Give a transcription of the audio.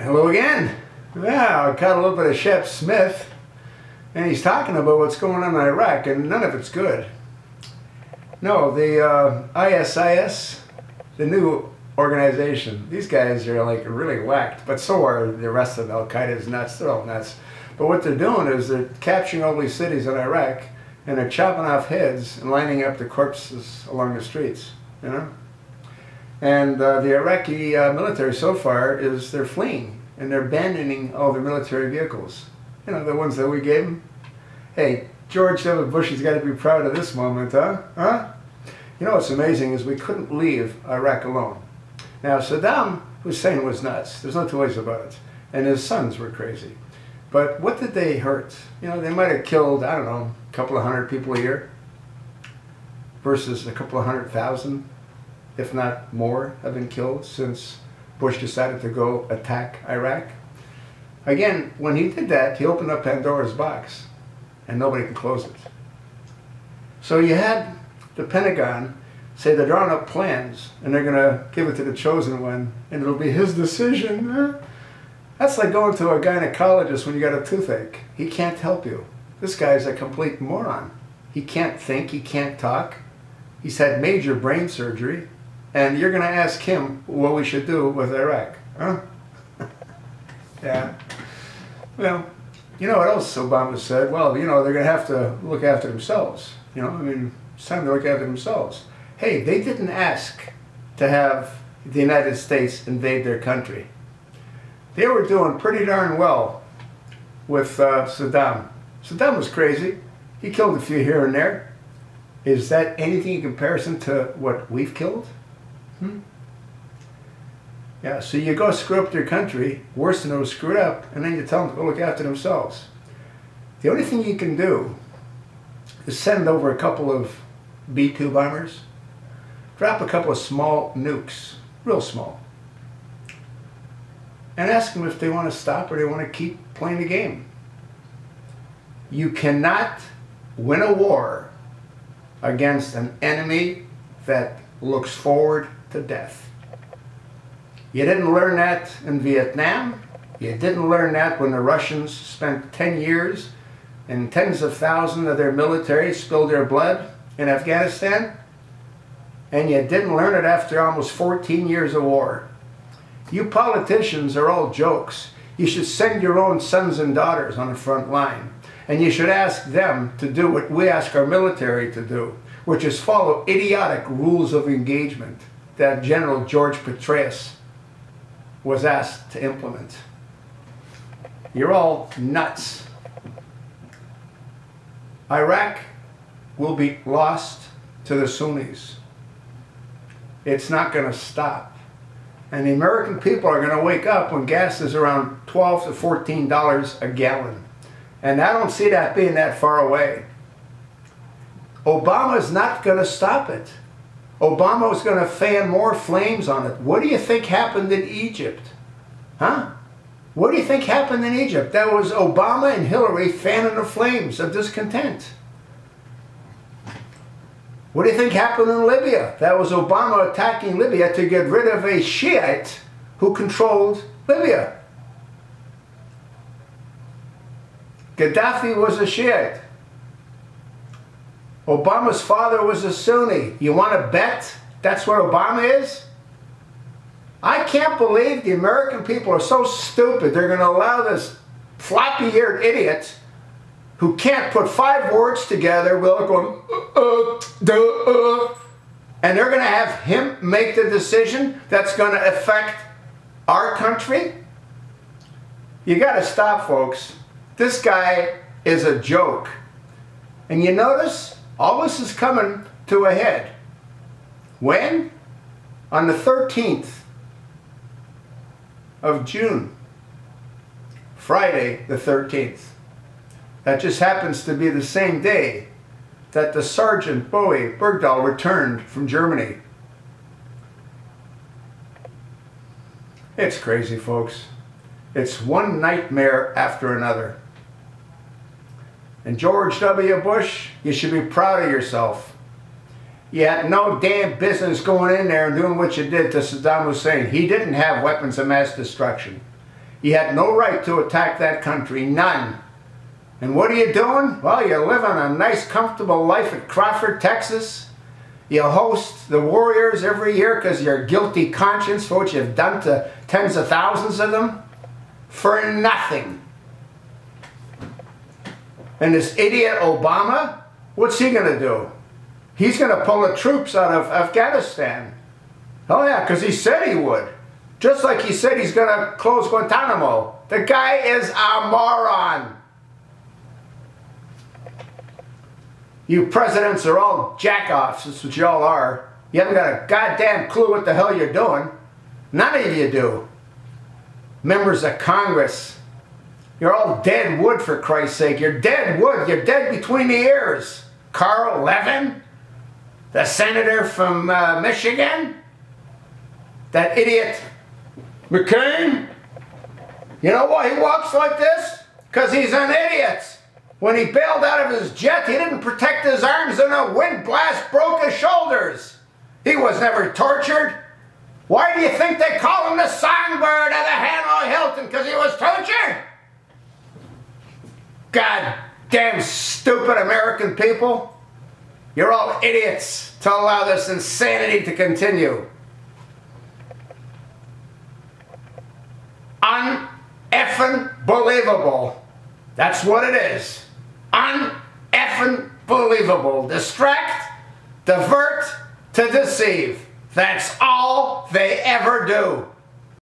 Hello again. Yeah, I caught a little bit of Chef Smith, and he's talking about what's going on in Iraq, and none of it's good. No, the ISIS, the new organization, these guys are like really whacked, but so are the rest of Al-Qaeda's nuts. They're all nuts. But what they're doing is they're capturing all these cities in Iraq, and they're chopping off heads and lining up the corpses along the streets, you know? And the Iraqi military so far is they're fleeing, and they're abandoning all their military vehicles. You know, the ones that we gave them. Hey, George W. Bush has got to be proud of this moment, huh? Huh? You know what's amazing is we couldn't leave Iraq alone. Now, Saddam Hussein was nuts. There's no two ways about it. And his sons were crazy. But what did they hurt? You know, they might have killed, I don't know, a couple of hundred people a year versus a couple of 100,000. If not more, have been killed since Bush decided to go attack Iraq. Again, when he did that, he opened up Pandora's box, and nobody can close it. So you had the Pentagon say they're drawing up plans, and they're going to give it to the chosen one, and it'll be his decision. That's like going to a gynecologist when you got a toothache. He can't help you. This guy's a complete moron. He can't think, he can't talk. He's had major brain surgery. And you're going to ask him what we should do with Iraq, huh? Yeah. Well, you know what else Obama said? Well, you know, they're going to have to look after themselves. You know, I mean, it's time to look after themselves. Hey, they didn't ask to have the United States invade their country. They were doing pretty darn well with Saddam. Saddam was crazy. He killed a few here and there. Is that anything in comparison to what we've killed? Yeah, so you go screw up their country, worse than it was screwed up, and then you tell them to go look after themselves. The only thing you can do is send over a couple of B-2 bombers, drop a couple of small nukes, real small, and ask them if they want to stop or they want to keep playing the game. You cannot win a war against an enemy that looks forward to death. You didn't learn that in Vietnam. You didn't learn that when the Russians spent 10 years and tens of thousands of their military spilled their blood in Afghanistan. And you didn't learn it after almost 14 years of war. You politicians are all jokes. You should send your own sons and daughters on the front line. And you should ask them to do what we ask our military to do, which is follow idiotic rules of engagement that General George Petraeus was asked to implement. You're all nuts. Iraq will be lost to the Sunnis. It's not going to stop. And the American people are going to wake up when gas is around $12 to $14 a gallon. And I don't see that being that far away. Obama's not going to stop it. Obama is going to fan more flames on it. What do you think happened in Egypt? Huh? What do you think happened in Egypt? That was Obama and Hillary fanning the flames of discontent. What do you think happened in Libya? That was Obama attacking Libya to get rid of a Shiite who controlled Libya. Gaddafi was a Shiite. Obama's father was a Sunni. You want to bet that's where Obama is? I can't believe the American people are so stupid they're going to allow this floppy-eared idiot who can't put 5 words together without going, and they're going to have him make the decision that's going to affect our country? You got to stop, folks. This guy is a joke. And you notice all this is coming to a head. When? On the 13th of June. Friday the 13th. That just happens to be the same day that the Sergeant Bowe Berdghal returned from Germany. It's crazy, folks. It's one nightmare after another. And George W. Bush, you should be proud of yourself. You had no damn business going in there and doing what you did to Saddam Hussein. He didn't have weapons of mass destruction. You had no right to attack that country, none. And what are you doing? Well, you're living a nice, comfortable life at Crawford, Texas. You host the Warriors every year because you're guilty conscience for what you've done to tens of thousands of them. For nothing. And this idiot Obama, what's he going to do? He's going to pull the troops out of Afghanistan. Oh yeah, because he said he would. Just like he said he's going to close Guantanamo. The guy is a moron. You presidents are all jack-offs. That's what y'all are. You haven't got a goddamn clue what the hell you're doing. None of you do. Members of Congress. You're all dead wood, for Christ's sake. You're dead wood. You're dead between the ears. Carl Levin, the senator from Michigan. That idiot McCain. You know why he walks like this? Because he's an idiot. When he bailed out of his jet, he didn't protect his arms and a wind blast broke his shoulders. He was never tortured. Why do you think they call him the songbird of the Hanoi Hilton? Because he was tortured? God damn stupid American people. You're all idiots to allow this insanity to continue. Un-effing believable. That's what it is. Un-effing believable. Distract, divert, to deceive. That's all they ever do.